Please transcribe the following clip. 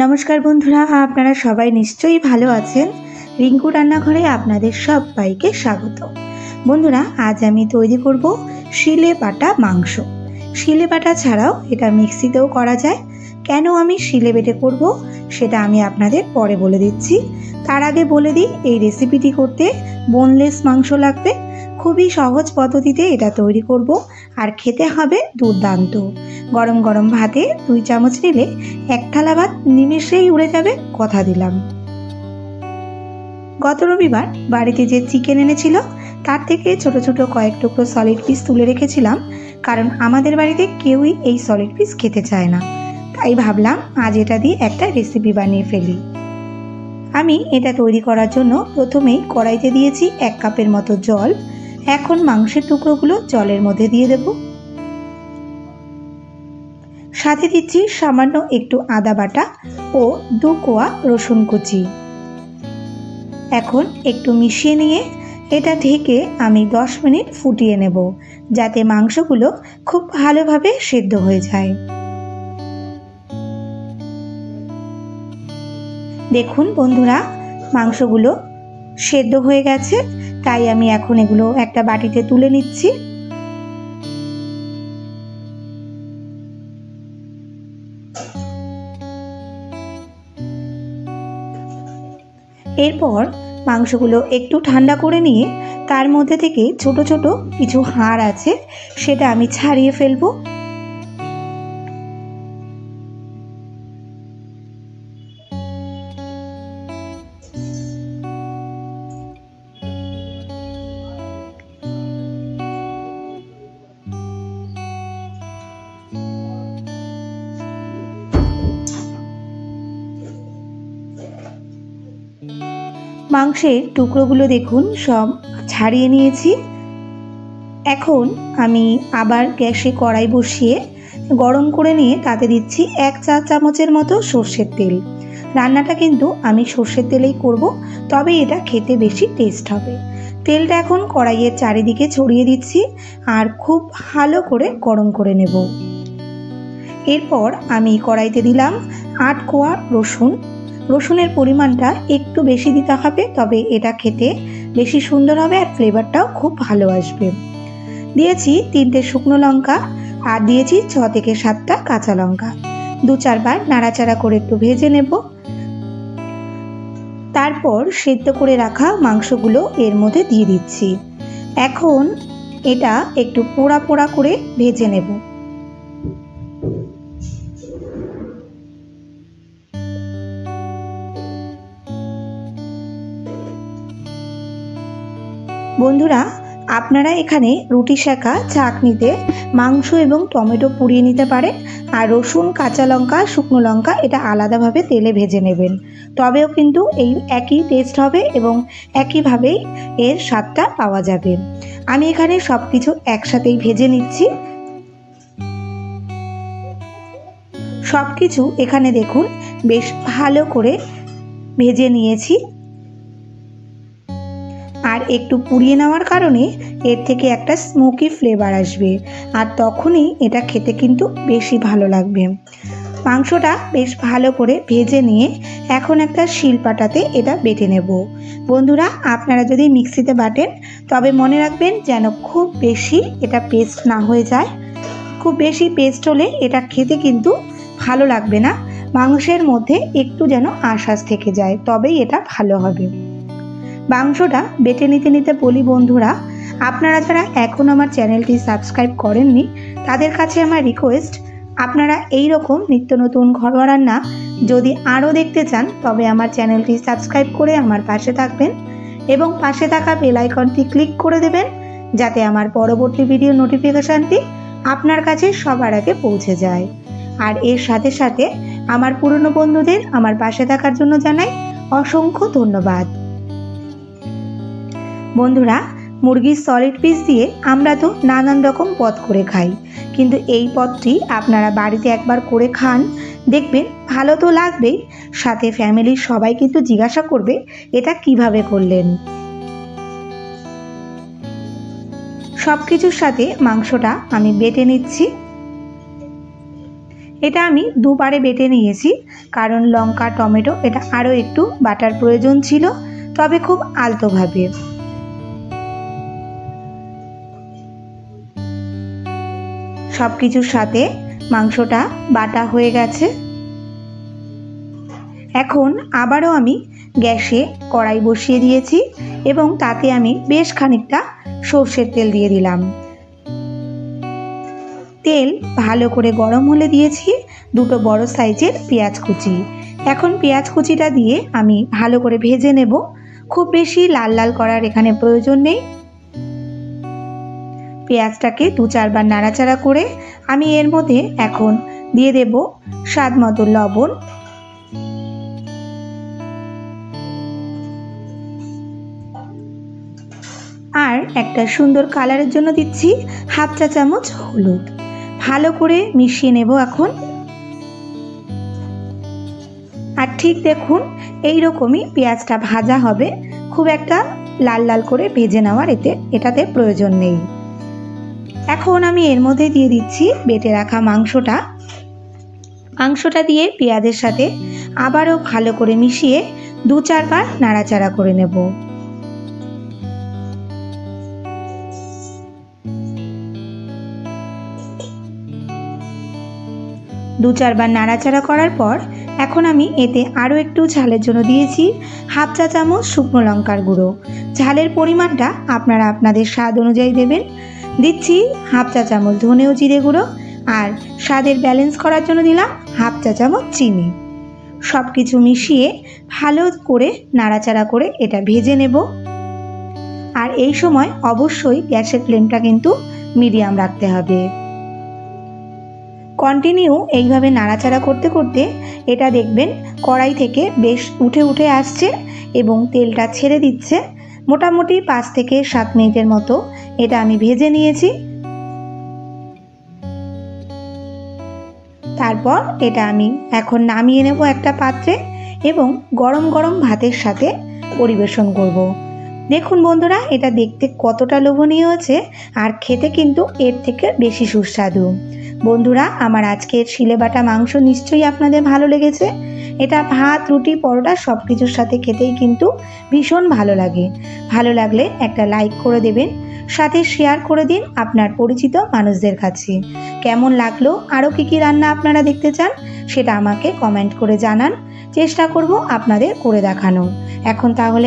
নমস্কার বন্ধুরা, আপনারা সবাই নিশ্চয়ই ভালো আছেন। রিঙ্কু রান্নাঘরে আপনাদের সবাইকে স্বাগত। বন্ধুরা, আজ আমি তৈরি করব শিলে বাটা মাংস। শিলে বাটা ছাড়াও এটা মিক্সিতেও করা যায়। কেন আমি শিলে বেটে করব সেটা আমি আপনাদের পরে বলে দিচ্ছি। তার আগে বলে দিই, এই রেসিপিটি করতে বোনলেস মাংস লাগবে। খুবই সহজ পদ্ধতিতে এটা তৈরি করব, আর খেতে হবে দুর্দান্ত। গরম গরম ভাতে 2 চামচ নিলে এক থালা ভাত নিমেষেই উড়ে যাবে, কথা দিলাম। গত রবিবার বাড়িতে যে চিকেন এনেছিল তার থেকে ছোট ছোট কয়েক টুকরো সলিড পিস তুলে রেখেছিলাম, কারণ আমাদের বাড়িতে কেউই এই সলিড পিস খেতে চায় না। তাই ভাবলাম আজ এটা দিয়ে একটা রেসিপি বানিয়ে ফেলি। আমি এটা তৈরি করার জন্য প্রথমেই কড়াইতে দিয়েছি 1 কাপের মতো জল। এখন মাংসের টুকরোগুলো জলের মধ্যে দিয়ে দেব। সাথে দিচ্ছি সামান্য একটু আদা বাটা ও 2 কোয়া রসুন কুচি। এখন একটু মিশিয়ে নিয়ে এটা ঢেকে আমি 10 মিনিট ফুটিয়ে নেব, যাতে মাংসগুলো খুব ভালোভাবে সেদ্ধ হয়ে যায়। দেখুন বন্ধুরা, মাংসগুলো সেদ্ধ হয়ে গেছে, তাই আমি এখন এগুলো একটা বাটিতে তুলে নিচ্ছি। এরপর মাংসগুলো একটু ঠান্ডা করে নিয়ে তার মধ্যে থেকে ছোট ছোট কিছু হাড় আছে, সেটা আমি ছাড়িয়ে ফেলবো। মাংসের টুকরোগুলো দেখুন সব ছাড়িয়ে নিয়েছি। এখন আমি আবার গ্যাসে কড়াই বসিয়ে গরম করে নিয়ে তাতে দিচ্ছি 1 চা চামচের মতো সর্ষের তেল। রান্নাটা কিন্তু আমি সর্ষের তেলেই করব, তবে এটা খেতে বেশি টেস্ট হবে। তেলটা এখন কড়াইয়ের চারিদিকে ছড়িয়ে দিচ্ছি আর খুব ভালো করে গরম করে নেব। এরপর আমি কড়াইতে দিলাম 8 কোয়া রসুন। রসুনের পরিমাণটা একটু বেশি দিতে হবে, তবে এটা খেতে বেশি সুন্দর হবে আর ফ্লেভারটাও খুব ভালো আসবে। দিয়েছি 3টে শুকনো লঙ্কা আর দিয়েছি 6 থেকে 7টা কাঁচা লঙ্কা। 2-4 বার নাড়াচাড়া করে একটু ভেজে নেব। তারপর সেদ্ধ করে রাখা মাংসগুলো এর মধ্যে দিয়ে দিচ্ছি। এখন এটা একটু পোড়া পোড়া করে ভেজে নেব। বন্ধুরা, আপনারা এখানে রুটি সেঁকা চাটনিতে মাংস এবং টমেটো পুড়িয়ে নিতে পারেন, আর রসুন, কাঁচা লঙ্কা, শুকনো লঙ্কা এটা আলাদাভাবে তেলে ভেজে নেবেন, তবেও কিন্তু এই একই টেস্ট হবে এবং একইভাবেই এর স্বাদটা পাওয়া যাবে। আমি এখানে সব কিছু একসাথেই ভেজে নিচ্ছি। সব কিছু এখানে দেখুন বেশ ভালো করে ভেজে নিয়েছি, আর একটু পুড়িয়ে নেওয়ার কারণে এর থেকে একটা স্মোকি ফ্লেভার আসবে, আর তখনই এটা খেতে কিন্তু বেশি ভালো লাগবে। মাংসটা বেশ ভালো করে ভেজে নিয়ে এখন একটা শিলপাটাতে এটা বেটে নেব। বন্ধুরা, আপনারা যদি মিক্সিতে বাটেন তবে মনে রাখবেন যেন খুব বেশি এটা পেস্ট না হয়ে যায়। খুব বেশি পেস্ট হলে এটা খেতে কিন্তু ভালো লাগবে না, মাংসের মধ্যে একটু যেন আঁশ থেকে যায়, তবেই এটা ভালো হবে। মাংসটা বেটে নিতে নিতে বলি বন্ধুরা, আপনারা যারা এখন আমার চ্যানেলটি সাবস্ক্রাইব করেননি তাদের কাছে আমার রিকোয়েস্ট, আপনারা এই রকম নিত্য নতুন ঘরোয়া রান্না যদি আরও দেখতে চান তবে আমার চ্যানেলটি সাবস্ক্রাইব করে আমার পাশে থাকবেন এবং পাশে থাকা বেল আইকনটি ক্লিক করে দেবেন, যাতে আমার পরবর্তী ভিডিও নোটিফিকেশানটি আপনার কাছে সবার আগে পৌঁছে যায়। আর এর সাথে সাথে আমার পুরনো বন্ধুদের আমার পাশে থাকার জন্য জানাই অসংখ্য ধন্যবাদ। বন্ধুরা, মুরগির সলিড পিস দিয়ে আমরা তো নানান রকম পদ করে খাই, কিন্তু এই পদটি আপনারা বাড়িতে একবার করে খান, দেখবেন ভালো তো লাগবেই, সাথে ফ্যামিলির সবাই কিন্তু জিজ্ঞাসা করবে এটা কিভাবে করলেন। সব কিছুর সাথে মাংসটা আমি বেটে নিচ্ছি। এটা আমি দুবারে বেটে নিয়েছি, কারণ লঙ্কা টমেটো এটা আরও একটু বাটার প্রয়োজন ছিল, তবে খুব আলতোভাবে। সব কিছুর সাথে মাংসটা বাটা হয়ে গেছে। এখন আবারও আমি গ্যাসে কড়াই বসিয়ে দিয়েছি এবং তাতে আমি বেশ খানিকটা সর্ষের তেল দিয়ে দিলাম। তেল ভালো করে গরম হলে দিয়েছি দুটো বড় সাইজের পেঁয়াজ কুচি। এখন পেঁয়াজ কুচিটা দিয়ে আমি ভালো করে ভেজে নেব। খুব বেশি লাল লাল করার এখানে প্রয়োজন নেই। পেঁয়াজটাকে 2-4 বার নাড়াচাড়া করে আমি এর মধ্যে এখন দিয়ে দেব স্বাদ মতো লবণ, আর একটা সুন্দর কালারের জন্য দিচ্ছি 1/2 চা চামচ হলুদ। ভালো করে মিশিয়ে নেব এখন। আর ঠিক দেখুন এই রকমই পেঁয়াজটা ভাজা হবে, খুব একটা লাল লাল করে ভেজে নেওয়ার এটাতে প্রয়োজন নেই। এখন আমি এর মধ্যে দিয়ে দিচ্ছি বেটে রাখা মাংসটা দিয়ে পেঁয়াজের সাথে আবারও ভালো করে মিশিয়ে 2-4 বার নাড়াচাড়া করে নেব। দু চারবার নাড়াচাড়া করার পর এখন আমি এতে আরও একটু ঝালের জন্য দিয়েছি 1/2 চা চামচ শুকনো লঙ্কার গুঁড়ো। ঝালের পরিমাণটা আপনারা আপনাদের স্বাদ অনুযায়ী দেবেন। দিচ্ছি 1/2 চা চামচ ধনে ও জিরে গুঁড়ো, আর স্বাদের ব্যালেন্স করার জন্য দিলাম 1/2 চা চামচ চিনি। সব কিছু মিশিয়ে ভালো করে নাড়াচাড়া করে এটা ভেজে নেব। আর এই সময় অবশ্যই গ্যাসের ফ্লেমটা কিন্তু মিডিয়াম রাখতে হবে। কন্টিনিউ এইভাবে নাড়াচাড়া করতে করতে এটা দেখবেন কড়াই থেকে বেশ উঠে উঠে আসছে এবং তেলটা ছেড়ে দিচ্ছে। মোটামুটি 5 থেকে 7 মিনিটের মতো এটা আমি ভেজে নিয়েছি। তারপর এটা আমি এখন নামিয়ে নেব একটা পাত্রে এবং গরম গরম ভাতের সাথে পরিবেশন করব। দেখুন বন্ধুরা, এটা দেখতে কতটা লোভনীয় হয়েছে আর খেতে কিন্তু এর থেকে বেশি সুস্বাদু। বন্ধুরা, আমার আজকের শিলেবাটা মাংস নিশ্চয়ই আপনাদের ভালো লেগেছে। এটা ভাত, রুটি, পরোটা সব কিছুর সাথে খেতেই কিন্তু ভীষণ ভালো লাগে। ভালো লাগলে একটা লাইক করে দেবেন, সাথে শেয়ার করে দিন আপনার পরিচিত মানুষদের কাছে। কেমন লাগলো, আরও কী রান্না আপনারা দেখতে চান সেটা আমাকে কমেন্ট করে জানান। চেষ্টা করব আপনাদের করে দেখানো। এখন তাহলে